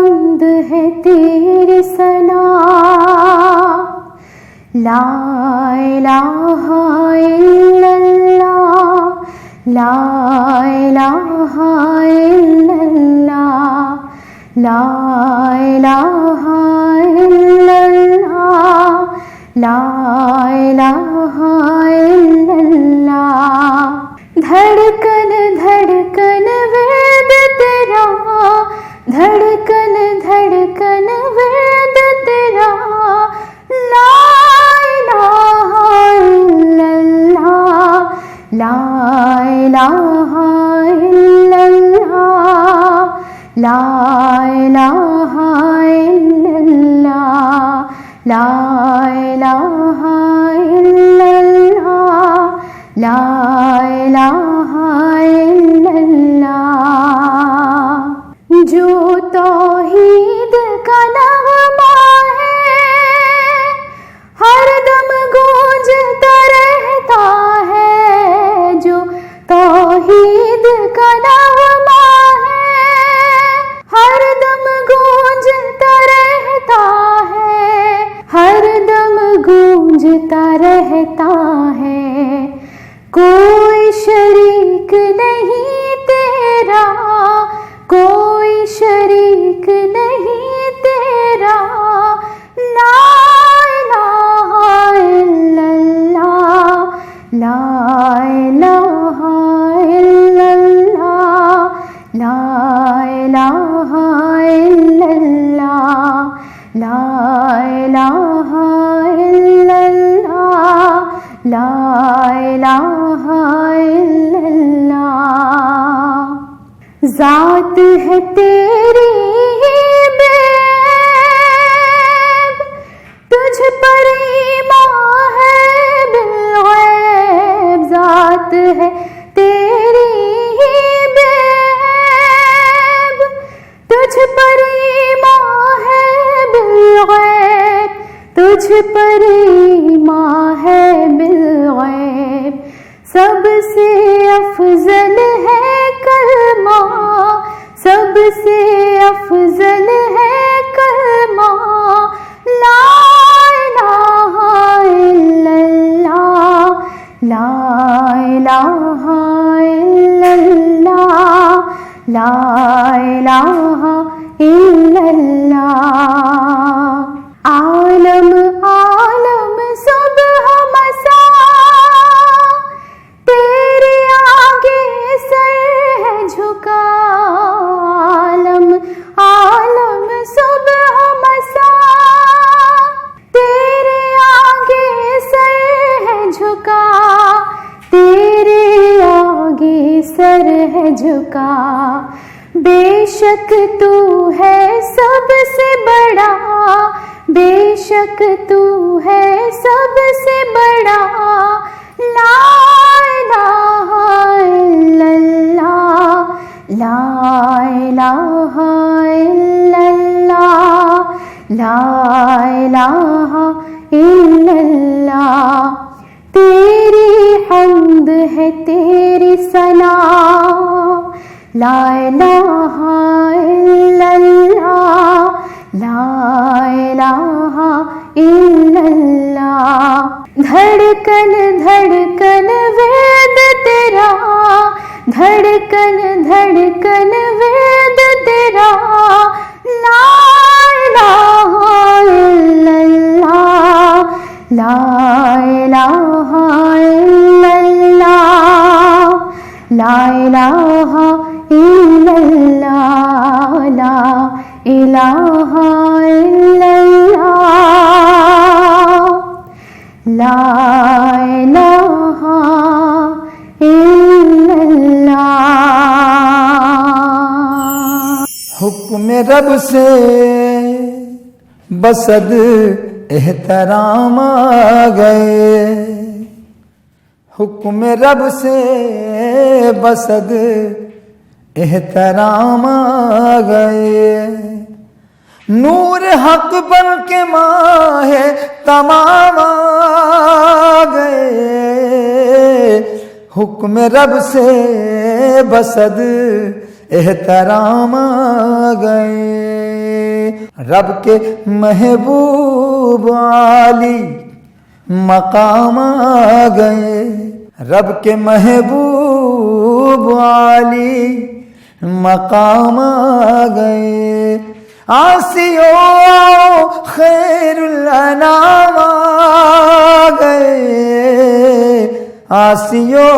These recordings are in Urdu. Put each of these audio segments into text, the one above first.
حمد ہے تیری ثنا، لا الہ الا اللہ، لا الہ الا اللہ، لا الہ الا اللہ، لا الہ الا اللہ۔ دھڑکن دھڑکن وید تیرا، دھڑکن دھڑکن وید تیرا، لا الہ الا اللہ، لا الہ الا اللہ، لا الہ الا اللہ، لا الہ الا اللہ، لا الہ الا اللہ۔ جو توحید کا نغمہ ہے ہر دم گونجتا رہتا ہے، جو توحید کا نغمہ ہے ہر دم گونجتا رہتا ہے، ہر دم گونجتا رہتا ہے۔ کوئی شریک نہیں تیرا، کوئی شریک نہیں تیرا، لا الہ الا اللہ، لا الہ الا اللہ، لا الہ الا اللہ، لا الہ الا اللہ، لا الہ الا اللہ۔ ذات ہے تیری بے عیب، تجھ پر ایمان ہے بالغیب، ذات ہے تیری بے عیب، تجھ پر ایمان ہے بالغیب، تجھ پر ایمان ہے بالغیب۔ سب سے افضل ہے کلمہ، سب سے افضل ہے کلمہ، لا الہ الا اللہ، لا الہ الا اللہ، لا الہ الا اللہ۔ عالم عالم صبح مساء تیرے آگے سر ہے جھکا، عالم عالم صبح مساء تیرے آگے سر ہے جھکا، تیرے آگے سر ہے جھکا۔ بے شک تو ہے سب سے بڑا، بے شک تو ہے سب سے بڑا، لا الہ الا اللہ، لا الہ الا اللہ، لا الہ الا اللہ۔ تیری حمد ہے تیری ثنا، لا الہ الا اللہ، لا الہ الا اللہ۔ دھڑکن دھڑکن وید تیرا، دھڑکن دھڑکن وید تیرا، لا الہ الا اللہ، لا الہ الا اللہ، لا الہ الا اللہ، لا الہ الا اللہ، لا الہ الا اللہ۔ حکم رب سے بصد احترام آ گئے، حکم رب سے بصد احترام آ گئے، نور حق بن کے ماہ تمام آ گئے، حکم رب سے بصد احترام آ گئے۔ رب کے محبوب عالی مقام آ گئے، رب کے محبوب عالی مقام آ گئے، آسیو خیر الانام آ گئے، آسیو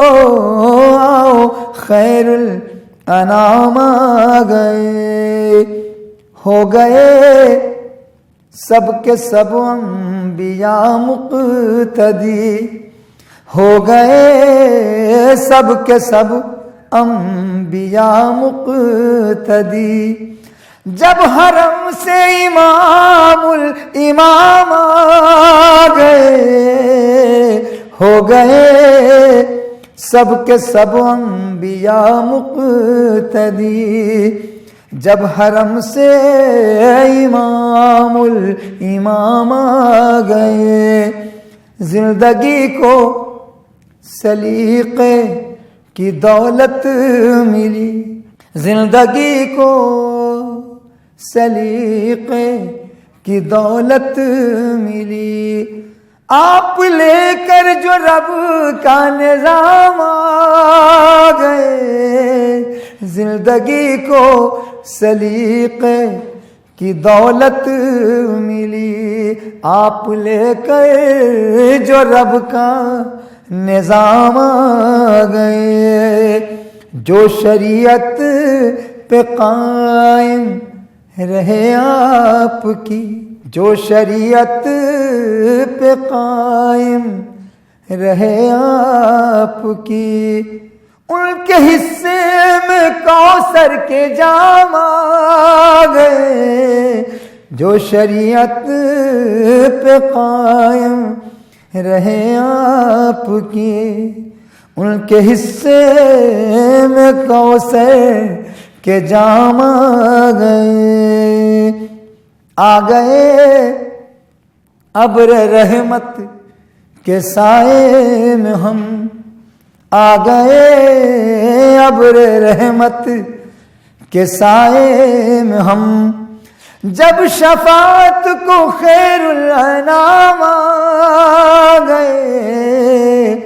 خیر الانام آ گئے، ہو گئے سب کے سب انبیاء مقتدی، ہو گئے سب کے سب انبیاء مقتدی، جب حرم سے امام الامام آ گئے، ہو گئے سب کے سب انبیاء مقتدی، جب حرم سے امام الامام آ گئے، زندگی کو سلیقے کی دولت ملی، زندگی کو سلیقے کی دولت ملی، آپ لے کر جو رب کا نظام آ گئے، زندگی کو سلیقے کی دولت ملی، آپ لے کر جو رب کا نظام آ گئے، جو شریعت پہ قائم رہے آپ کی، جو شریعت پہ قائم رہے آپ کی، ان کے حصے میں کوثر کے جام آ گئے، جو شریعت پہ قائم رہے آپ کی، ان کے حصے میں کوثر کے جام آ گئے، آ گئے ابر رحمت کے سائے میں ہم، آ گئے ابر رحمت کے سائے میں ہم، جب شفاعت کو خیر الانام آ گئے،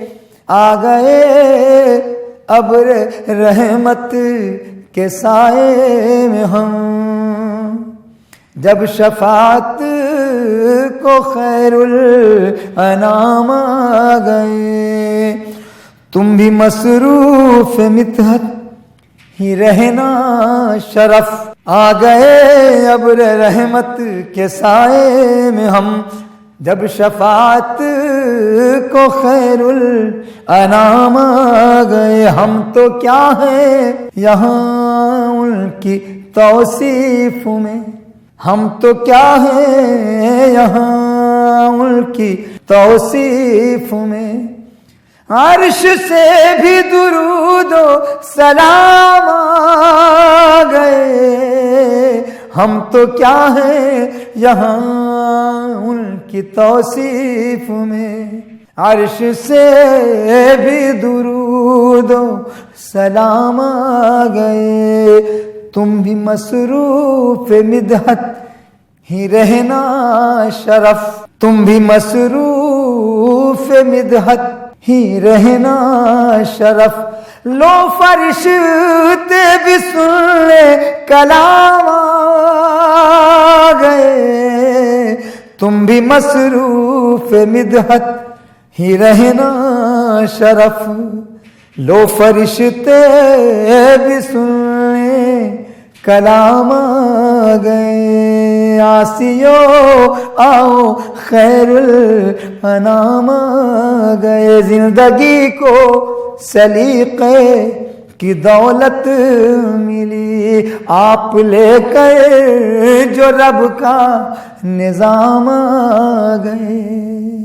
آ گئے ابر رحمت کے سائے میں ہم، جب شفاعت کو خیر الانام آ گئے، تم بھی مصروف مدحت ہی رہنا شرف، آ گئے ابر رحمت کے سائے میں ہم، جب شفاعت کو خیر الانام آ گئے، ہم تو کیا ہیں یہاں ان کی توصیف میں، ہم تو کیا ہیں یہاں ان کی توصیف میں، عرش سے بھی درود و سلام آ گئے، ہم تو کیا ہیں یہاں ان کی توصیف میں، عرش سے بھی درود و سلام آ گئے، تم بھی مصروف مدحت ہی رہنا شرف، تم بھی مصروف مدحت ہی رہنا شرف، لو فرشتے بھی سن لے کلام آ گئے، تم بھی مصروف مدحت ہی رہنا شرف، لو فرشتے بھی سن لے کلام آ گئے، آسیو آؤ خیر الانام آ گئے، زندگی کو سلیقے کی دولت ملی، آپ لے کر جو رب کا نظام آ گئے۔